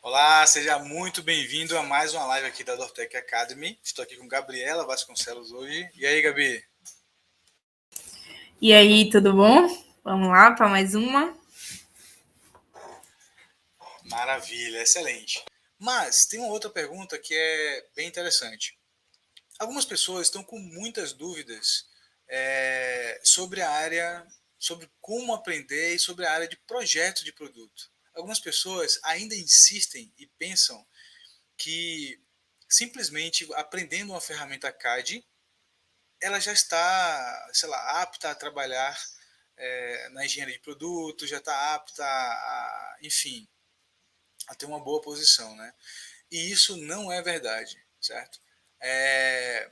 Olá, seja muito bem-vindo a mais uma live aqui da Dortec Academy. Estou aqui com Gabriela Vasconcelos hoje. E aí, Gabi? E aí, tudo bom? Vamos lá para mais uma? Maravilha, excelente. Mas tem uma outra pergunta que é bem interessante. Algumas pessoas estão com muitas dúvidas sobre a área, sobre como aprender e sobre a área de projeto de produto. Algumas pessoas ainda insistem e pensam que simplesmente aprendendo uma ferramenta CAD ela já está, sei lá, apta a trabalhar na engenharia de produtos, já está apta a, enfim, a ter uma boa posição, né? E isso não é verdade, certo? É,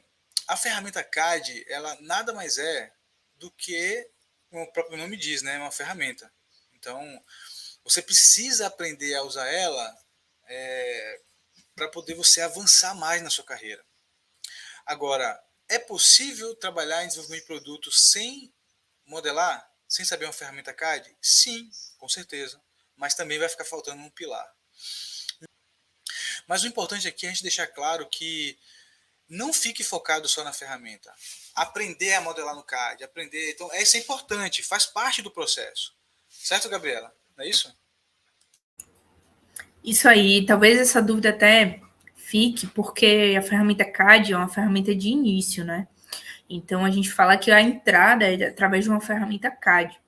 a ferramenta CAD, ela nada mais é do que, como o próprio nome diz, né? Uma ferramenta. Então, você precisa aprender a usar ela para poder você avançar mais na sua carreira. Agora, é possível trabalhar em desenvolvimento de produtos sem modelar, sem saber uma ferramenta CAD? Sim, com certeza. Mas também vai ficar faltando um pilar. Mas o importante aqui é a gente deixar claro que não fique focado só na ferramenta. Aprender a modelar no CAD, aprender. Então, isso é importante, faz parte do processo. Certo, Gabriela? Não é isso? Isso aí, talvez essa dúvida até fique, porque a ferramenta CAD é uma ferramenta de início, né? Então a gente fala que a entrada é através de uma ferramenta CAD.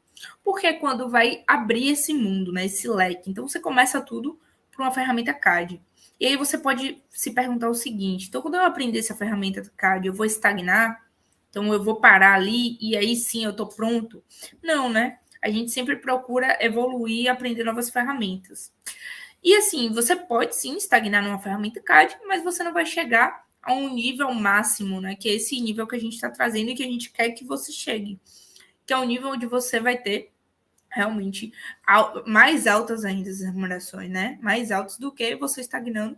Porque é quando vai abrir esse mundo, né? Esse leque. Então você começa tudo por uma ferramenta CAD. E aí você pode se perguntar o seguinte: então, quando eu aprender essa ferramenta CAD, eu vou estagnar? Então eu vou parar ali e aí sim eu tô pronto? Não, né? A gente sempre procura evoluir e aprender novas ferramentas. E assim, você pode sim estagnar numa ferramenta CAD, mas você não vai chegar a um nível máximo, né? Que é esse nível que a gente está trazendo e que a gente quer que você chegue. Que é o nível onde você vai ter realmente mais altas ainda as remunerações, né? Mais altas do que você estagnando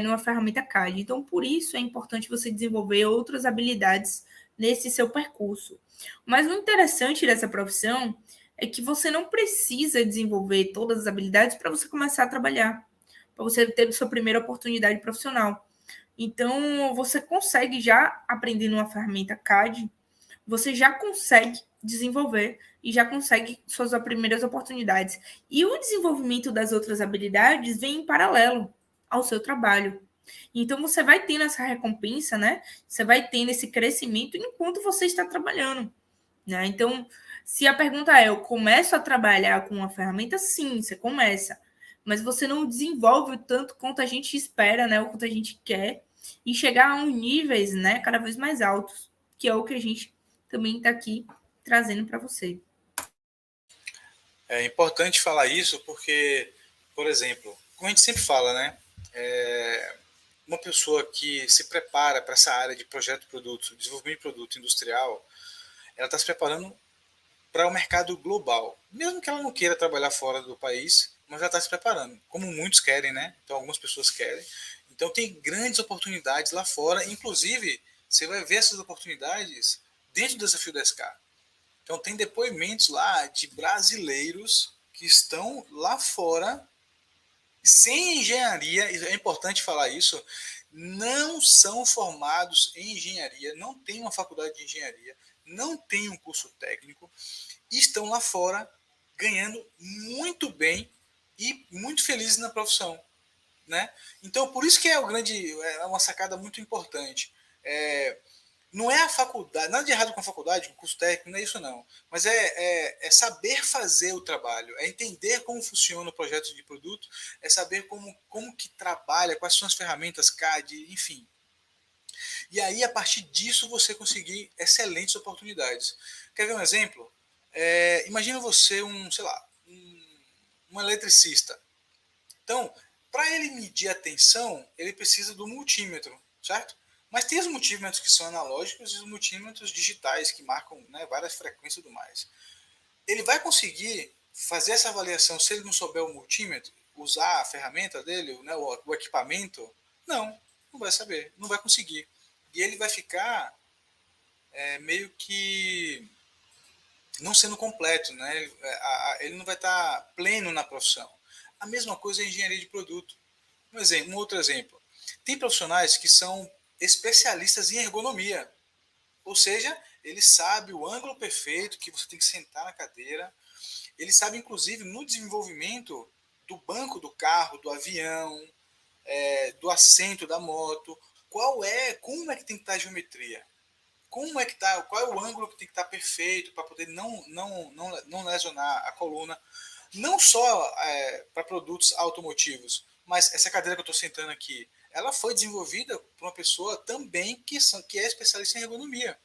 numa ferramenta CAD. Então, por isso é importante você desenvolver outras habilidades nesse seu percurso. Mas o interessante dessa profissão é que você não precisa desenvolver todas as habilidades para você começar a trabalhar, para você ter a sua primeira oportunidade profissional. Então, você consegue já aprender numa ferramenta CAD, você já consegue desenvolver e já consegue suas primeiras oportunidades. E o desenvolvimento das outras habilidades vem em paralelo ao seu trabalho. Então você vai tendo essa recompensa, né? Você vai tendo esse crescimento enquanto você está trabalhando, né? Então, se a pergunta é, eu começo a trabalhar com uma ferramenta? Sim, você começa. Mas você não desenvolve o tanto quanto a gente espera, né? O quanto a gente quer e chegar a níveis, né, cada vez mais altos, que é o que a gente também está aqui trazendo para você. É importante falar isso porque, por exemplo, como a gente sempre fala, né? Uma pessoa que se prepara para essa área de projeto de produto, desenvolvimento de produto industrial, ela está se preparando para o mercado global. Mesmo que ela não queira trabalhar fora do país, mas ela está se preparando, como muitos querem, né? Então algumas pessoas querem. Então tem grandes oportunidades lá fora, inclusive você vai ver essas oportunidades dentro do desafio da SK. Então tem depoimentos lá de brasileiros que estão lá fora sem engenharia, é importante falar isso, não são formados em engenharia, não têm uma faculdade de engenharia, não têm um curso técnico, e estão lá fora ganhando muito bem e muito felizes na profissão, né? Então por isso que é uma sacada muito importante. Não é a faculdade, nada de errado com a faculdade, com o curso técnico, não é isso não. Mas é saber fazer o trabalho, é entender como funciona o projeto de produto, é saber como que trabalha, quais são as ferramentas CAD, enfim. E aí, a partir disso, você conseguir excelentes oportunidades. Quer ver um exemplo? Imagina você sei lá, um eletricista. Então, para ele medir a tensão, ele precisa do multímetro, certo? Mas tem os multímetros que são analógicos e os multímetros digitais que marcam, né, várias frequências e tudo mais. Ele vai conseguir fazer essa avaliação se ele não souber o multímetro, usar a ferramenta dele, né, o equipamento? Não, não vai saber, não vai conseguir. E ele vai ficar meio que não sendo completo, né? Ele não vai estar pleno na profissão. A mesma coisa é a engenharia de produto. Um outro exemplo. Tem profissionais que são especialistas em ergonomia. Ou seja, ele sabe o ângulo perfeito que você tem que sentar na cadeira. Ele sabe, inclusive, no desenvolvimento do banco do carro, do avião, do assento da moto, como é que tem que estar a geometria. Como é que tá, qual é o ângulo que tem que estar perfeito para poder não lesionar a coluna. Não só para produtos automotivos, mas essa cadeira que eu estou sentando aqui, ela foi desenvolvida por uma pessoa também que é especialista em ergonomia.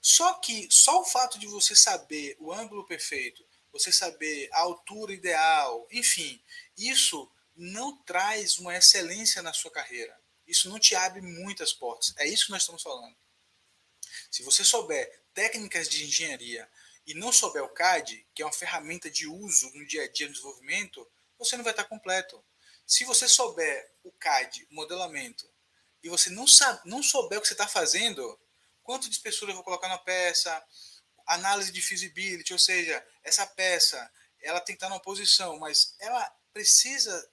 Só que só o fato de você saber o ângulo perfeito, você saber a altura ideal, enfim, isso não traz uma excelência na sua carreira. Isso não te abre muitas portas. É isso que nós estamos falando. Se você souber técnicas de engenharia e não souber o CAD, que é uma ferramenta de uso no dia a dia no desenvolvimento, você não vai estar completo. Se você souber o CAD, o modelamento, e você não souber o que você está fazendo, quanto de espessura eu vou colocar na peça, análise de feasibility, ou seja, essa peça ela tem que estar numa posição, mas ela precisa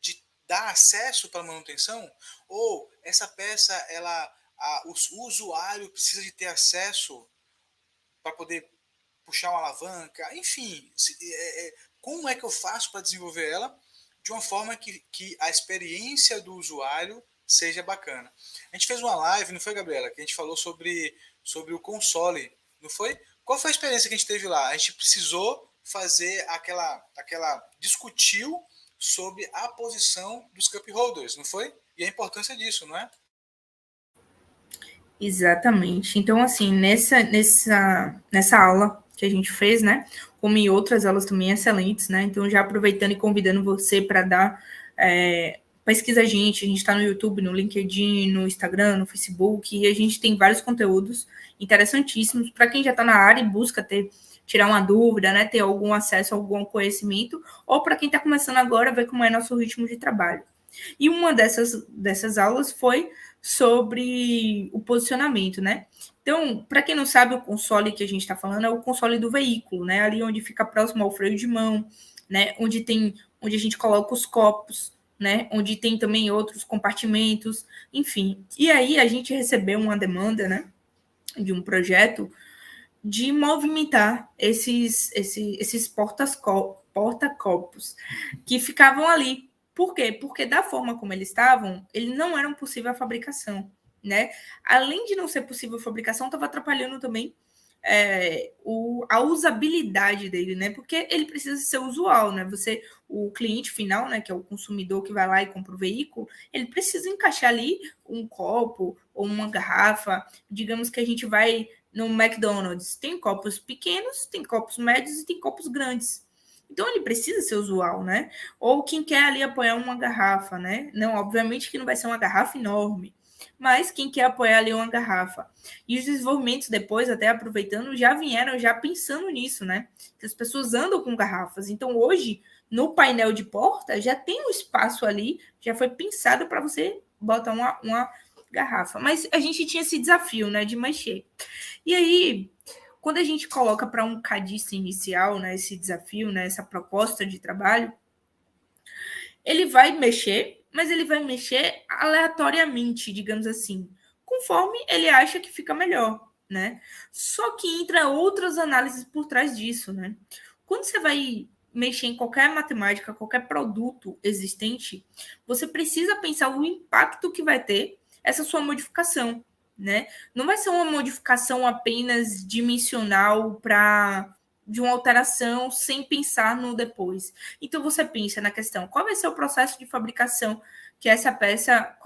de dar acesso para manutenção, ou essa peça o usuário precisa de ter acesso para poder puxar uma alavanca, enfim, como é que eu faço para desenvolver ela de uma forma que a experiência do usuário seja bacana. A gente fez uma live, não foi, Gabriela, que a gente falou sobre o console, não foi? Qual foi a experiência que a gente teve lá? A gente precisou fazer discutiu sobre a posição dos cup holders, não foi? E a importância disso, não é? Exatamente. Então, assim, nessa aula que a gente fez, né, como em outras aulas também excelentes, né, então já aproveitando e convidando você para dar, pesquisa a gente está no YouTube, no LinkedIn, no Instagram, no Facebook, e a gente tem vários conteúdos interessantíssimos para quem já está na área e busca tirar uma dúvida, né, ter algum acesso a algum conhecimento, ou para quem está começando agora, ver como é nosso ritmo de trabalho. E uma dessas aulas foi sobre o posicionamento, né? Então, para quem não sabe, o console que a gente está falando é o console do veículo, né? Ali onde fica próximo ao freio de mão, né? Onde a gente coloca os copos, né? Onde tem também outros compartimentos, enfim. E aí a gente recebeu uma demanda, né? De um projeto de movimentar esses porta-copos que ficavam ali. Por quê? Porque da forma como eles estavam, eles não eram possível a fabricação, né? Além de não ser possível a fabricação, estava atrapalhando também a usabilidade dele, né? Porque ele precisa ser usual, né? O cliente final, né? Que é o consumidor que vai lá e compra o veículo, ele precisa encaixar ali um copo ou uma garrafa. Digamos que a gente vai no McDonald's, tem copos pequenos, tem copos médios e tem copos grandes. Então ele precisa ser usual, né? Ou quem quer ali apoiar uma garrafa, né? Não, obviamente que não vai ser uma garrafa enorme, mas quem quer apoiar ali uma garrafa. E os desenvolvimentos depois, até aproveitando, já vieram já pensando nisso, né? Que as pessoas andam com garrafas. Então hoje, no painel de porta, já tem um espaço ali, já foi pensado para você botar uma garrafa. Mas a gente tinha esse desafio, né, de mexer. E aí, quando a gente coloca para um cadista inicial, né, esse desafio, né, essa proposta de trabalho, ele vai mexer, mas ele vai mexer aleatoriamente, digamos assim, conforme ele acha que fica melhor, né? Só que entra outras análises por trás disso, né? Quando você vai mexer em qualquer matemática, qualquer produto existente, você precisa pensar o impacto que vai ter essa sua modificação, né? Não vai ser uma modificação apenas dimensional de uma alteração sem pensar no depois. Então você pensa na questão, qual vai ser o processo de fabricação que essa peça,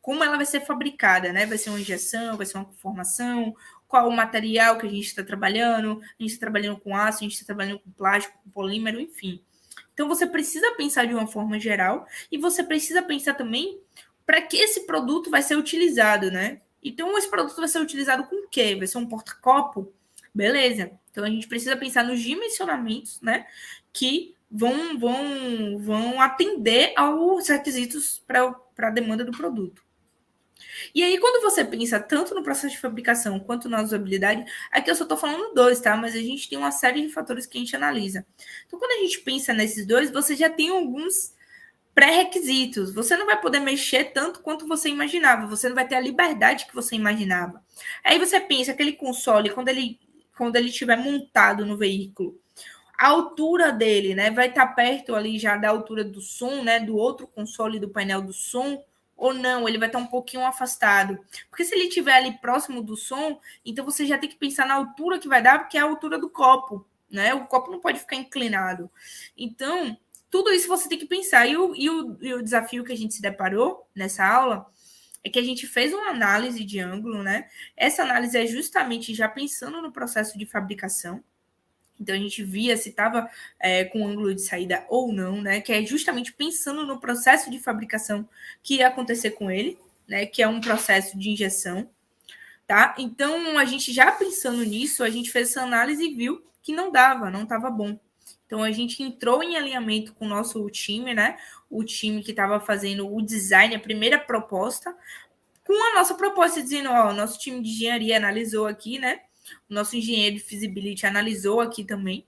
como ela vai ser fabricada, né? Vai ser uma injeção, vai ser uma formação, qual o material que a gente está trabalhando, a gente está trabalhando com aço, a gente está trabalhando com plástico, com polímero, enfim. Então você precisa pensar de uma forma geral e você precisa pensar também para que esse produto vai ser utilizado, né? Então esse produto vai ser utilizado com o quê? Vai ser um porta-copo? Beleza. Então a gente precisa pensar nos dimensionamentos, né? Que vão atender aos requisitos para a demanda do produto. E aí, quando você pensa tanto no processo de fabricação quanto na usabilidade, aqui eu só estou falando dois, tá? Mas a gente tem uma série de fatores que a gente analisa. Então, quando a gente pensa nesses dois, você já tem alguns pré-requisitos. Você não vai poder mexer tanto quanto você imaginava. Você não vai ter a liberdade que você imaginava. Aí você pensa, aquele console, quando ele estiver montado no veículo, a altura dele, né, vai estar perto ali já da altura do som, né, do outro console do painel do som, ou não, ele vai estar um pouquinho afastado. Porque se ele estiver ali próximo do som, então você já tem que pensar na altura que vai dar, porque é a altura do copo, né? O copo não pode ficar inclinado. Então, tudo isso você tem que pensar. E o desafio que a gente se deparou nessa aula é que a gente fez uma análise de ângulo, né? Essa análise é justamente já pensando no processo de fabricação. Então a gente via se estava com ângulo de saída ou não, né? Que é justamente pensando no processo de fabricação que ia acontecer com ele, né? Que é um processo de injeção, tá? Então a gente já pensando nisso, a gente fez essa análise e viu que não dava, não estava bom. Então a gente entrou em alinhamento com o nosso time, né? O time que estava fazendo o design, a primeira proposta, com a nossa proposta, dizendo, ó, o nosso time de engenharia analisou aqui, né? O nosso engenheiro de feasibility analisou aqui também.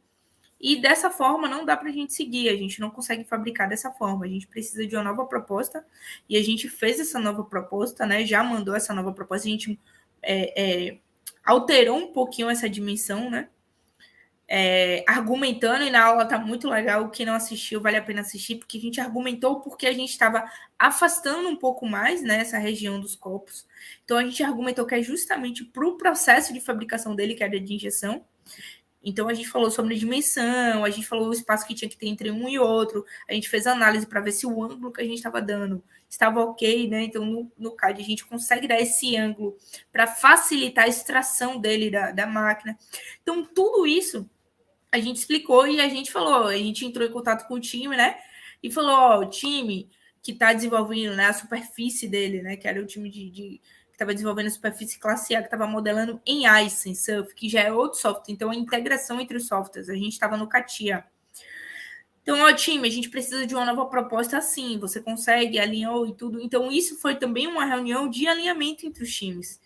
E dessa forma não dá para a gente seguir, a gente não consegue fabricar dessa forma, a gente precisa de uma nova proposta e a gente fez essa nova proposta, né? Já mandou essa nova proposta, a gente alterou um pouquinho essa dimensão, né? Argumentando, e na aula tá muito legal. Quem não assistiu, vale a pena assistir, porque a gente argumentou porque a gente estava afastando um pouco mais, né, essa região dos copos. Então a gente argumentou que é justamente para o processo de fabricação dele, que era de injeção. Então a gente falou sobre a dimensão, a gente falou o espaço que tinha que ter entre um e outro, a gente fez análise para ver se o ângulo que a gente estava dando estava ok, né? Então no CAD a gente consegue dar esse ângulo para facilitar a extração dele da máquina. Então tudo isso a gente explicou e a gente falou, a gente entrou em contato com o time, né? E falou, ó, o time que está desenvolvendo, né, a superfície dele, né? Que era o time que estava desenvolvendo a superfície classe A, que estava modelando em Ice, em Surf, que já é outro software. Então, a integração entre os softwares. A gente estava no CATIA. Então, ó, time, a gente precisa de uma nova proposta assim. Você consegue, alinhou e tudo. Então, isso foi também uma reunião de alinhamento entre os times.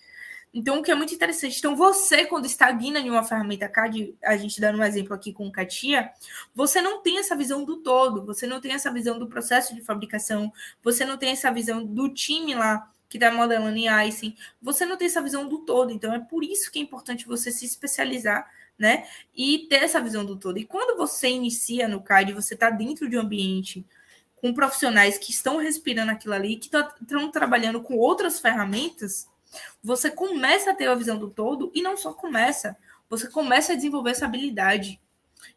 Então, o que é muito interessante. Então, você, quando estagna em uma ferramenta CAD, a gente dando um exemplo aqui com o CATIA, você não tem essa visão do todo, você não tem essa visão do processo de fabricação, você não tem essa visão do time lá que está modelando em Icing, você não tem essa visão do todo. Então, é por isso que é importante você se especializar, né? E ter essa visão do todo. E quando você inicia no CAD, você está dentro de um ambiente com profissionais que estão respirando aquilo ali, que estão trabalhando com outras ferramentas, você começa a ter a visão do todo e não só começa, você começa a desenvolver essa habilidade.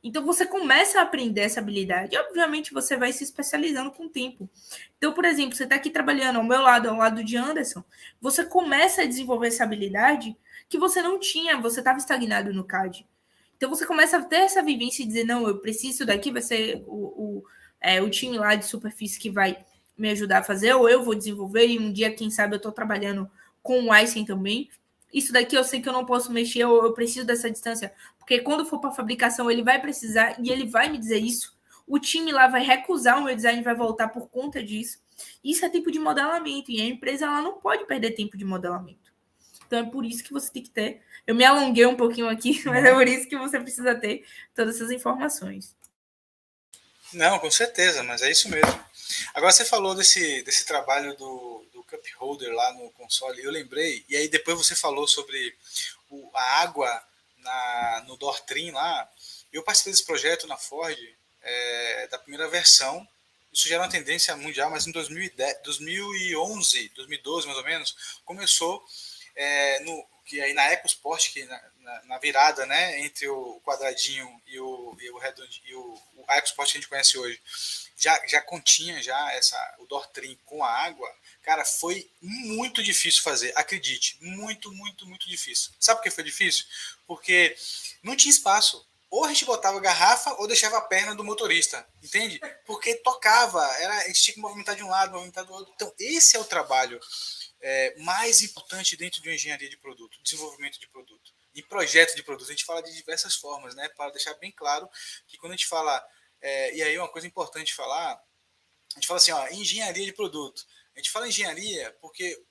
Então você começa a aprender essa habilidade e obviamente você vai se especializando com o tempo. Então, por exemplo, você está aqui trabalhando ao lado de Anderson, você começa a desenvolver essa habilidade que você não tinha, você estava estagnado no CAD. Então você começa a ter essa vivência e dizer, não, eu preciso daqui, vai ser o time lá de superfície que vai me ajudar a fazer, ou eu vou desenvolver, e um dia, quem sabe, eu estou trabalhando com o Aysen também. Isso daqui eu sei que eu não posso mexer, eu preciso dessa distância, porque quando for para fabricação ele vai precisar e ele vai me dizer isso. O time lá vai recusar o meu design e vai voltar por conta disso. Isso é tempo de modelamento e a empresa ela não pode perder tempo de modelamento. Então é por isso que você tem que ter. Eu me alonguei um pouquinho aqui, mas é por isso que você precisa ter todas essas informações. Não, com certeza, mas é isso mesmo. Agora você falou desse trabalho do cup holder lá no console, eu lembrei, e aí depois você falou sobre a água no door trim lá. Eu participei desse projeto na Ford, da primeira versão. Isso já era uma tendência mundial, mas em 2010, 2011, 2012 mais ou menos, começou que aí na EcoSport, que na virada, né, entre o quadradinho e o redondinho, e o EcoSport que a gente conhece hoje, já continha o door trim com a água. Cara, foi muito difícil fazer, acredite, muito, muito, muito difícil. Sabe por que foi difícil? Porque não tinha espaço. Ou a gente botava garrafa ou deixava a perna do motorista, entende? Porque tocava, a gente tinha que movimentar de um lado, movimentar do outro. Então, esse é o trabalho mais importante dentro de uma engenharia de produto, desenvolvimento de produto. E projeto de produto, a gente fala de diversas formas, né? Para deixar bem claro que quando a gente fala, e aí uma coisa importante falar, a gente fala assim, ó, engenharia de produto. A gente fala engenharia porque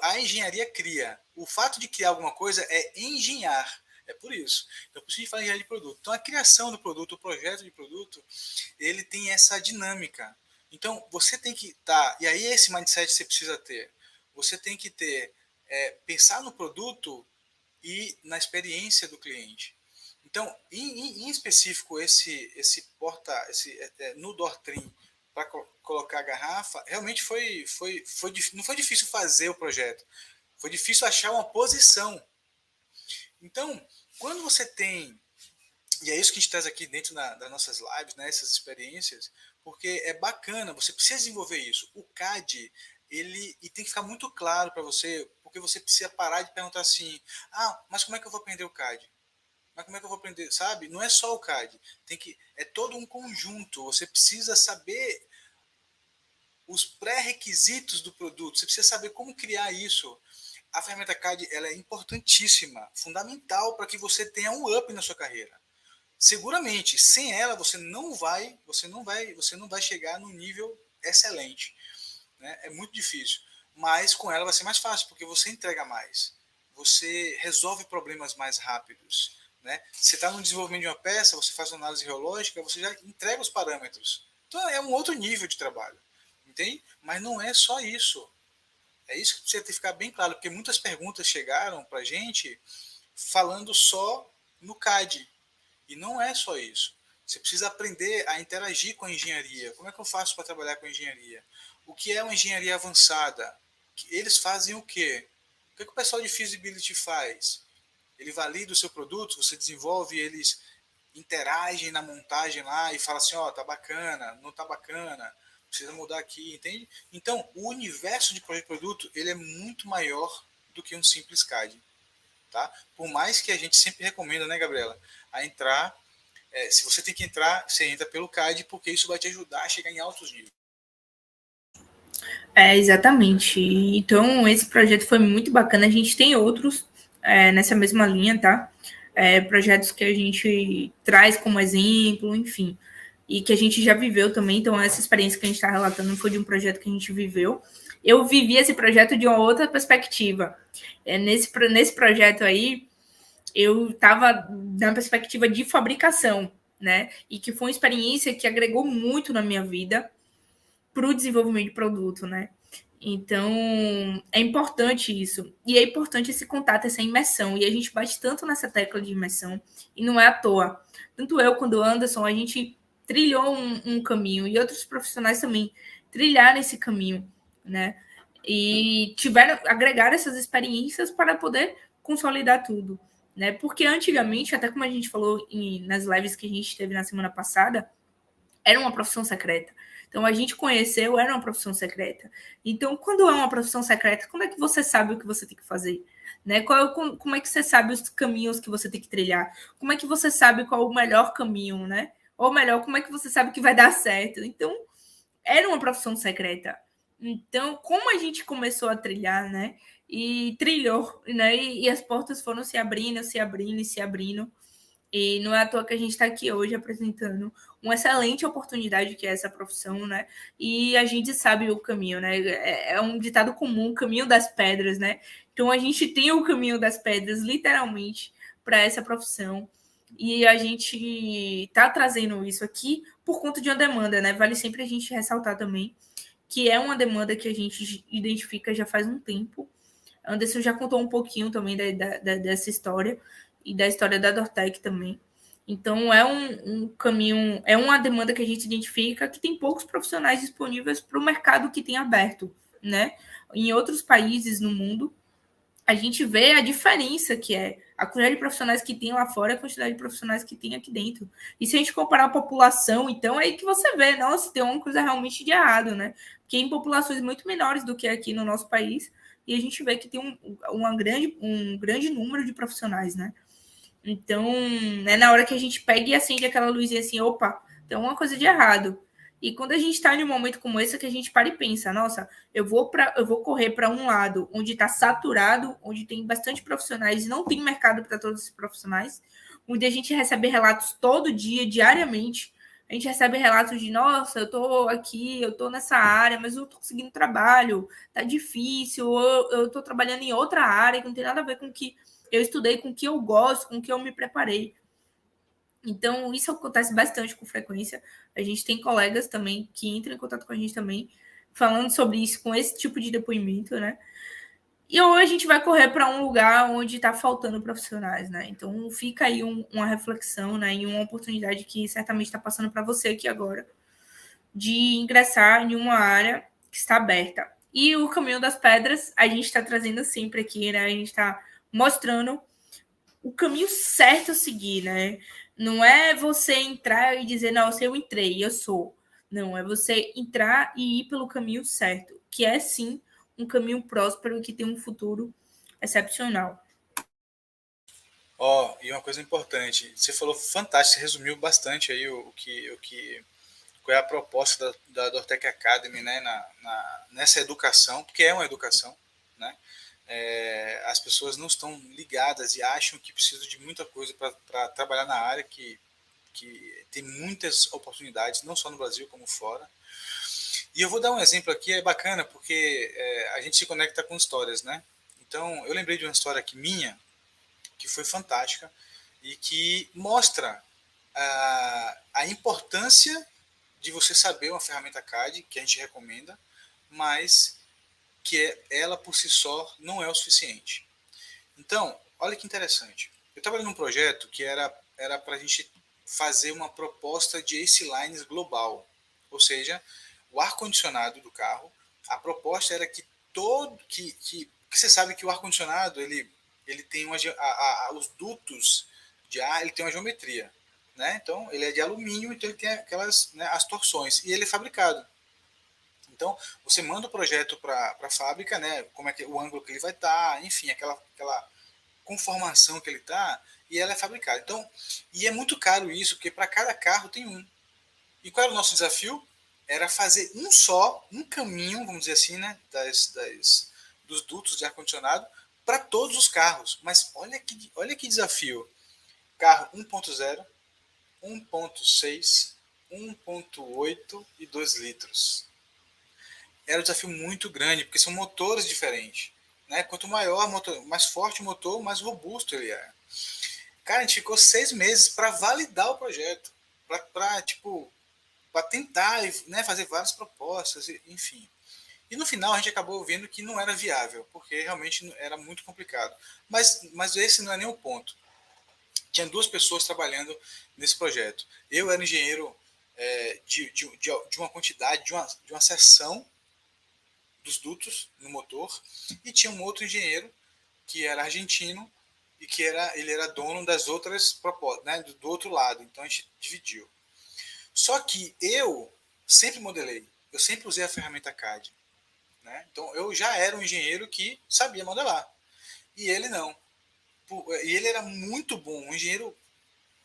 a engenharia cria. O fato de criar alguma coisa é engenhar. É por isso. Então, por isso a gente fala em engenharia de produto. Então, a criação do produto, o projeto de produto, ele tem essa dinâmica. Então, você tem que estar... E aí, esse mindset você precisa ter. Você tem que ter... pensar no produto e na experiência do cliente. Então, em específico, no Dortrim, para colocar a garrafa, realmente não foi difícil fazer o projeto. Foi difícil achar uma posição. Então, quando você tem... E é isso que a gente traz aqui dentro das nossas lives, né, essas experiências, porque é bacana, você precisa desenvolver isso. O CAD, e tem que ficar muito claro para você, porque você precisa parar de perguntar assim, mas como é que eu vou aprender o CAD? Mas como é que eu vou aprender? Sabe? Não é só o CAD. É todo um conjunto. Você precisa saber os pré-requisitos do produto. Você precisa saber como criar isso. A ferramenta CAD ela é importantíssima, fundamental para que você tenha um up na sua carreira. Seguramente, sem ela você não vai chegar no nível excelente, né? É muito difícil, mas com ela vai ser mais fácil porque você entrega mais, você resolve problemas mais rápidos, né? Você está no desenvolvimento de uma peça, você faz uma análise geológica, você já entrega os parâmetros. Então é um outro nível de trabalho, entende? Mas não é só isso. É isso que precisa ficar bem claro, porque muitas perguntas chegaram para a gente falando só no CAD. E não é só isso. Você precisa aprender a interagir com a engenharia. Como é que eu faço para trabalhar com a engenharia? O que é uma engenharia avançada? Eles fazem o quê? O que o pessoal de feasibility faz? Ele valida o seu produto, você desenvolve, eles interagem na montagem lá e fala assim, tá bacana, não tá bacana, precisa mudar aqui, entende? Então, o universo de projeto de produto, ele é muito maior do que um simples CAD. Tá? Por mais que a gente sempre recomenda, né, Gabriela, a entrar, se você tem que entrar, você entra pelo CAD, porque isso vai te ajudar a chegar em altos níveis. Exatamente. Então, esse projeto foi muito bacana. A gente tem outros nessa mesma linha, tá? Projetos que a gente traz como exemplo, enfim, e que a gente já viveu também. Então, essa experiência que a gente está relatando não foi de um projeto que a gente viveu. Eu vivi esse projeto de uma outra perspectiva. Nesse projeto aí, eu estava na perspectiva de fabricação, né? E que foi uma experiência que agregou muito na minha vida para o desenvolvimento de produto, né? Então, é importante isso. E é importante esse contato, essa imersão. E a gente bate tanto nessa tecla de imersão. E não é à toa. Tanto eu quanto o Anderson, a gente trilhou um caminho. E outros profissionais também trilharam esse caminho, né? E agregar essas experiências para poder consolidar tudo, né? Porque antigamente, até como a gente falou nas lives que a gente teve na semana passada, era uma profissão secreta. Então, a gente conheceu, era uma profissão secreta. Então, quando é uma profissão secreta, como é que você sabe o que você tem que fazer? Né? Como é que você sabe os caminhos que você tem que trilhar? Como é que você sabe qual o melhor caminho, né? Ou melhor, como é que você sabe que vai dar certo? Então, era uma profissão secreta. Então, como a gente começou a trilhar, né? E trilhou, né? E as portas foram se abrindo, se abrindo e se abrindo. E não é à toa que a gente está aqui hoje apresentando uma excelente oportunidade que é essa profissão, né? E a gente sabe o caminho, né? É um ditado comum, o caminho das pedras, né? Então a gente tem o caminho das pedras, literalmente, para essa profissão. E a gente está trazendo isso aqui por conta de uma demanda, né? Vale sempre a gente ressaltar também que é uma demanda que a gente identifica já faz um tempo. Anderson já contou um pouquinho também dessa história e da história da Dortec também. Então, é um caminho, é uma demanda que a gente identifica que tem poucos profissionais disponíveis para o mercado que tem aberto, né? Em outros países no mundo, a gente vê a diferença que é a quantidade de profissionais que tem lá fora e a quantidade de profissionais que tem aqui dentro. E se a gente comparar a população, então é aí que você vê, nossa, tem uma coisa realmente de errado, né? Porque em populações muito menores do que aqui no nosso país, e a gente vê que tem um grande número de profissionais, né? Então, é na hora que a gente pega e acende aquela luzinha assim, opa, tem uma coisa de errado. E quando a gente está em um momento como esse, que a gente para e pensa, nossa, eu vou correr para um lado onde está saturado, onde tem bastante profissionais e não tem mercado para todos esses profissionais, onde a gente recebe relatos todo dia, diariamente, A gente recebe relatos de, nossa, eu tô aqui, eu tô nessa área, mas eu tô conseguindo trabalho, tá difícil, eu tô trabalhando em outra área que não tem nada a ver com o que eu estudei, com o que eu gosto, com o que eu me preparei. Então, isso acontece bastante com frequência. A gente tem colegas também que entram em contato com a gente também, falando sobre isso, com esse tipo de depoimento, né? E hoje a gente vai correr para um lugar onde está faltando profissionais, né? Então fica aí uma reflexão, né? E uma oportunidade que certamente está passando para você aqui agora, de ingressar em uma área que está aberta. E o caminho das pedras a gente está trazendo sempre aqui, né? A gente está mostrando o caminho certo a seguir, né? Não é você entrar e dizer, não, eu entrei, eu sou. Não, é você entrar e ir pelo caminho certo, que é sim um caminho próspero e que tem um futuro excepcional. Ó, e uma coisa importante, você falou fantástico, você resumiu bastante aí qual é a proposta da Dortec Academy, né, nessa educação, porque é uma educação, né? As pessoas não estão ligadas e acham que precisam de muita coisa para trabalhar na área, que tem muitas oportunidades, não só no Brasil como fora. E eu vou dar um exemplo aqui, é bacana, porque a gente se conecta com histórias, né? Então, eu lembrei de uma história aqui minha, que foi fantástica, e que mostra a importância de você saber uma ferramenta CAD, que a gente recomenda, mas que ela por si só não é o suficiente. Então, olha que interessante. Eu trabalhei num projeto que era para a gente fazer uma proposta de AC Lines global, ou seja, o ar-condicionado do carro. A proposta era que você sabe que o ar-condicionado ele tem os dutos de ar, ele tem uma geometria, né? Então ele é de alumínio, então ele tem aquelas, né, as torções, e ele é fabricado. Então, você manda o projeto para a fábrica, né? Como é que o ângulo que ele vai estar, enfim, aquela conformação que ele está, e ela é fabricada. Então, e é muito caro isso, porque para cada carro tem um. E qual era o nosso desafio? Era fazer um caminho, vamos dizer assim, né, dos dutos de ar-condicionado para todos os carros. Mas olha que desafio. Carro 1.0, 1.6, 1.8 e 2 litros. Era um desafio muito grande, porque são motores diferentes. Né? Quanto maior motor, mais forte o motor, mais robusto ele é. Cara, a gente ficou 6 meses para validar o projeto, para tentar, né, fazer várias propostas, enfim. E no final a gente acabou vendo que não era viável, porque realmente era muito complicado. Mas esse não é nem o ponto. Tinha 2 pessoas trabalhando nesse projeto. Eu era engenheiro de uma quantidade, de uma seção dos dutos no motor, e tinha um outro engenheiro que era argentino e que ele era dono das outras propostas, né, do outro lado. Então a gente dividiu. Só que eu sempre modelei, eu sempre usei a ferramenta CAD. Né? Então eu já era um engenheiro que sabia modelar. E ele não. E ele era muito bom, um engenheiro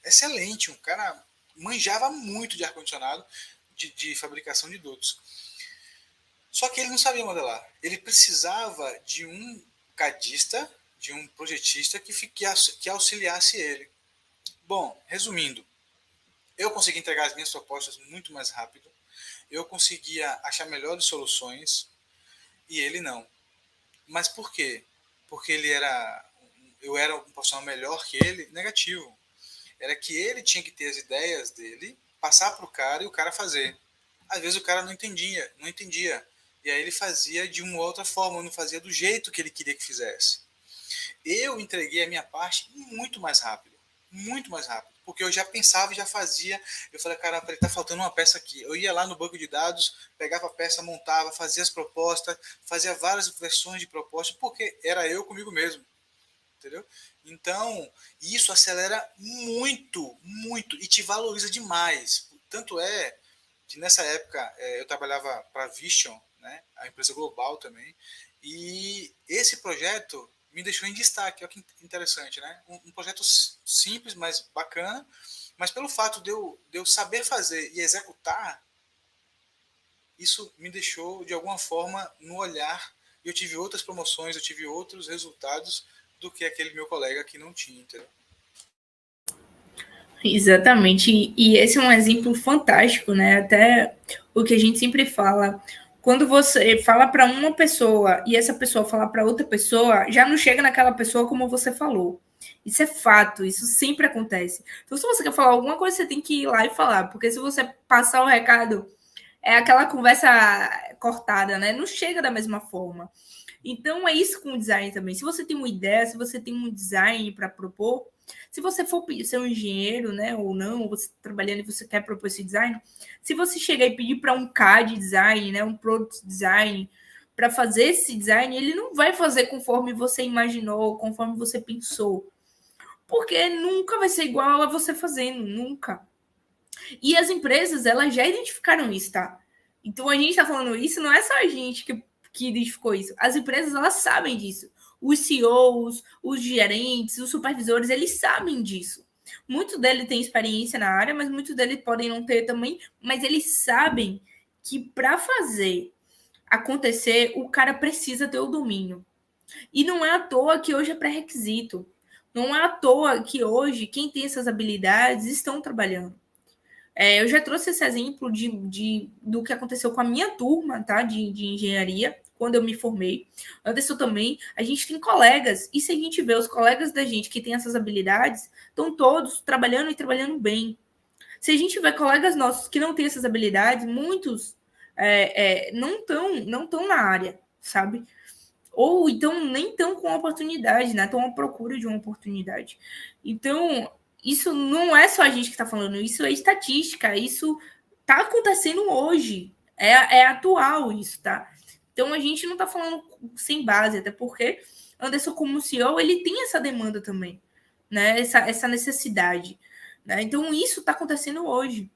excelente, um cara manjava muito de ar-condicionado, de fabricação de dutos. Só que ele não sabia modelar. Ele precisava de um cadista, de um projetista que auxiliasse ele. Bom, resumindo, eu consegui entregar as minhas propostas muito mais rápido, eu conseguia achar melhores soluções e ele não. Mas por quê? Porque eu era um profissional melhor que ele? Negativo. Era que ele tinha que ter as ideias dele, passar para o cara e o cara fazer. Às vezes o cara não entendia. E aí ele fazia de uma outra forma, não fazia do jeito que ele queria que fizesse. Eu entreguei a minha parte muito mais rápido. Muito mais rápido. Porque eu já pensava e já fazia. Eu falei, cara, tá faltando uma peça aqui. Eu ia lá no banco de dados, pegava a peça, montava, fazia as propostas, fazia várias versões de propostas, porque era eu comigo mesmo. Entendeu? Então, isso acelera muito, muito, e te valoriza demais. Tanto é que nessa época eu trabalhava para a Vision, né, a empresa global também, e esse projeto me deixou em destaque. Olha que interessante, né? Um projeto simples, mas bacana, mas pelo fato de eu saber fazer e executar, isso me deixou de alguma forma no olhar. Eu tive outras promoções, eu tive outros resultados do que aquele meu colega que não tinha, entendeu? Exatamente. E esse é um exemplo fantástico, né? Até o que a gente sempre fala. Quando você fala para uma pessoa e essa pessoa fala para outra pessoa, já não chega naquela pessoa como você falou. Isso é fato, isso sempre acontece. Então, se você quer falar alguma coisa, você tem que ir lá e falar, porque se você passar o recado, é aquela conversa cortada, né? Não chega da mesma forma. Então, é isso com o design também. Se você tem uma ideia, se você tem um design para propor, se você for ser um engenheiro, né, ou não, ou você tá trabalhando e você quer propor esse design, se você chegar e pedir para um CAD design, né, um product design, para fazer esse design, ele não vai fazer conforme você imaginou, conforme você pensou. Porque nunca vai ser igual a você fazendo, nunca. E as empresas, elas já identificaram isso, tá? Então a gente está falando isso, não é só a gente que identificou isso. As empresas, elas sabem disso. Os CEOs, os gerentes, os supervisores, eles sabem disso. Muitos deles têm experiência na área, mas muitos deles podem não ter também, mas eles sabem que para fazer acontecer, o cara precisa ter o domínio. E não é à toa que hoje é pré-requisito. Não é à toa que hoje quem tem essas habilidades estão trabalhando. Eu já trouxe esse exemplo do que aconteceu com a minha turma, tá? De engenharia, quando eu me formei. Anderson também, a gente tem colegas, e se a gente vê os colegas da gente que têm essas habilidades, estão todos trabalhando e trabalhando bem. Se a gente vê colegas nossos que não têm essas habilidades, muitos não estão na área, sabe? Ou então nem estão com oportunidade, né? Estão à procura de uma oportunidade. Então, isso não é só a gente que está falando, isso é estatística, isso está acontecendo hoje. É atual isso, tá? Então a gente não está falando sem base, até porque Anderson, como CEO, ele tem essa demanda também, né? Essa necessidade. Né? Então, isso está acontecendo hoje.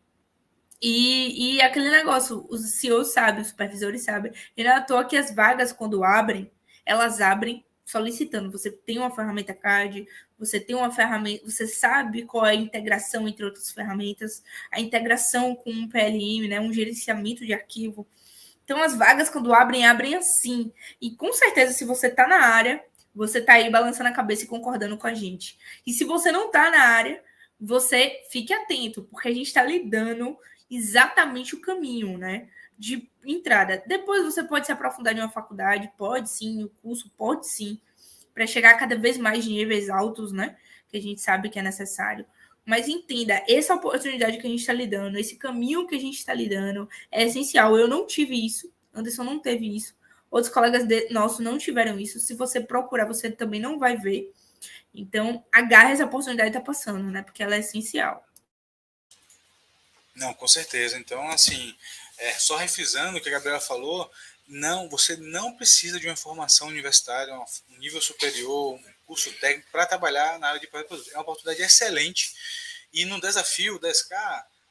E aquele negócio, os CEOs sabem, os supervisores sabem, e não é à toa que as vagas, quando abrem, elas abrem solicitando. Você tem uma ferramenta CAD, você tem uma ferramenta, você sabe qual é a integração entre outras ferramentas, a integração com um PLM, né, um gerenciamento de arquivo. Então, as vagas, quando abrem, abrem assim. E com certeza, se você está na área, você está aí balançando a cabeça e concordando com a gente. E se você não está na área, você fique atento, porque a gente está lidando exatamente o caminho, né? De entrada. Depois você pode se aprofundar em uma faculdade, pode sim, o curso pode sim, para chegar cada vez mais de níveis altos, né? Que a gente sabe que é necessário. Mas entenda, essa oportunidade que a gente está lidando, esse caminho que a gente está lidando, é essencial. Eu não tive isso, Anderson não teve isso, outros colegas nossos não tiveram isso. Se você procurar, você também não vai ver. Então, agarre essa oportunidade que está passando, né? Porque ela é essencial. Não, com certeza. Então, assim, só refrisando o que a Gabriela falou, não, você não precisa de uma formação universitária, um nível superior, um curso técnico para trabalhar na área de produto. É uma oportunidade excelente. E no desafio da SK,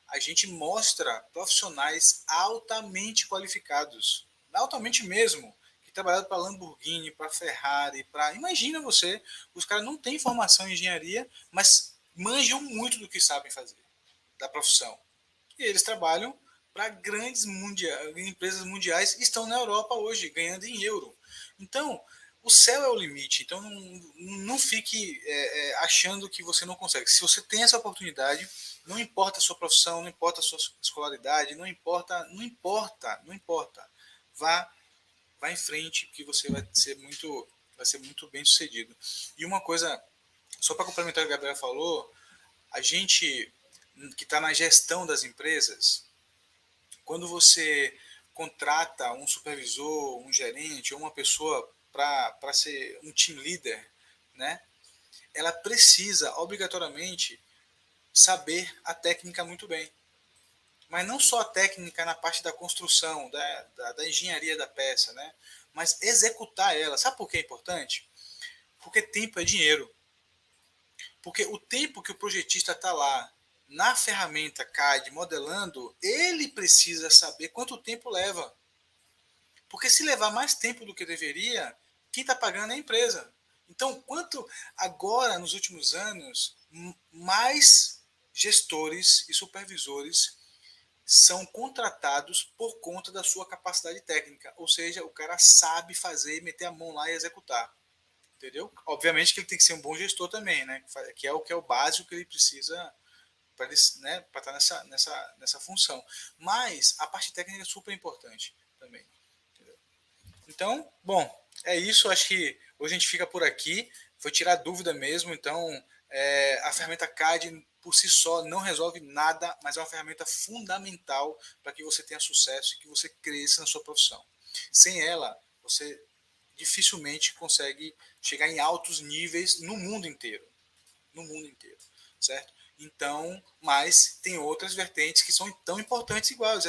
a gente mostra profissionais altamente qualificados, altamente mesmo, que trabalharam para Lamborghini, para Ferrari, para. Imagina você, os caras não têm formação em engenharia, mas manjam muito do que sabem fazer, da profissão. E eles trabalham para grandes empresas mundiais e estão na Europa hoje, ganhando em euro. Então, o céu é o limite. Então, não fique achando que você não consegue. Se você tem essa oportunidade, não importa a sua profissão, não importa a sua escolaridade, não importa, não importa, não importa. Vá em frente, que você vai ser muito bem sucedido. E uma coisa, só para complementar o que a Gabriela falou, a gente que está na gestão das empresas, quando você contrata um supervisor, um gerente ou uma pessoa para ser um team leader, né, ela precisa obrigatoriamente saber a técnica muito bem. Mas não só a técnica na parte da construção, da engenharia da peça, né, mas executar ela. Sabe por que é importante? Porque tempo é dinheiro. Porque o tempo que o projetista está lá na ferramenta CAD modelando, ele precisa saber quanto tempo leva. Porque se levar mais tempo do que deveria, quem está pagando é a empresa. Então, quanto agora, nos últimos anos, mais gestores e supervisores são contratados por conta da sua capacidade técnica. Ou seja, o cara sabe fazer, meter a mão lá e executar. Entendeu? Obviamente que ele tem que ser um bom gestor também, né? Que é o básico que ele precisa para né, estar nessa função. Mas a parte técnica é super importante também. Entendeu? Então, bom, é isso. Acho que hoje a gente fica por aqui. Foi tirar dúvida mesmo. Então, a ferramenta CAD por si só não resolve nada, mas é uma ferramenta fundamental para que você tenha sucesso e que você cresça na sua profissão. Sem ela, você dificilmente consegue chegar em altos níveis no mundo inteiro. No mundo inteiro, certo? Então, mas tem outras vertentes que são tão importantes iguais.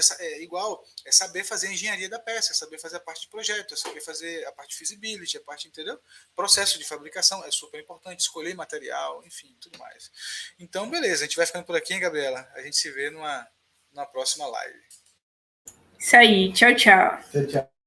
É saber fazer a engenharia da peça, é saber fazer a parte de projeto, é saber fazer a parte de feasibility, a parte, entendeu? Processo de fabricação é super importante, escolher material, enfim, tudo mais. Então, beleza, a gente vai ficando por aqui, hein, Gabriela? A gente se vê numa próxima live. Isso aí, tchau, tchau. Tchau, tchau.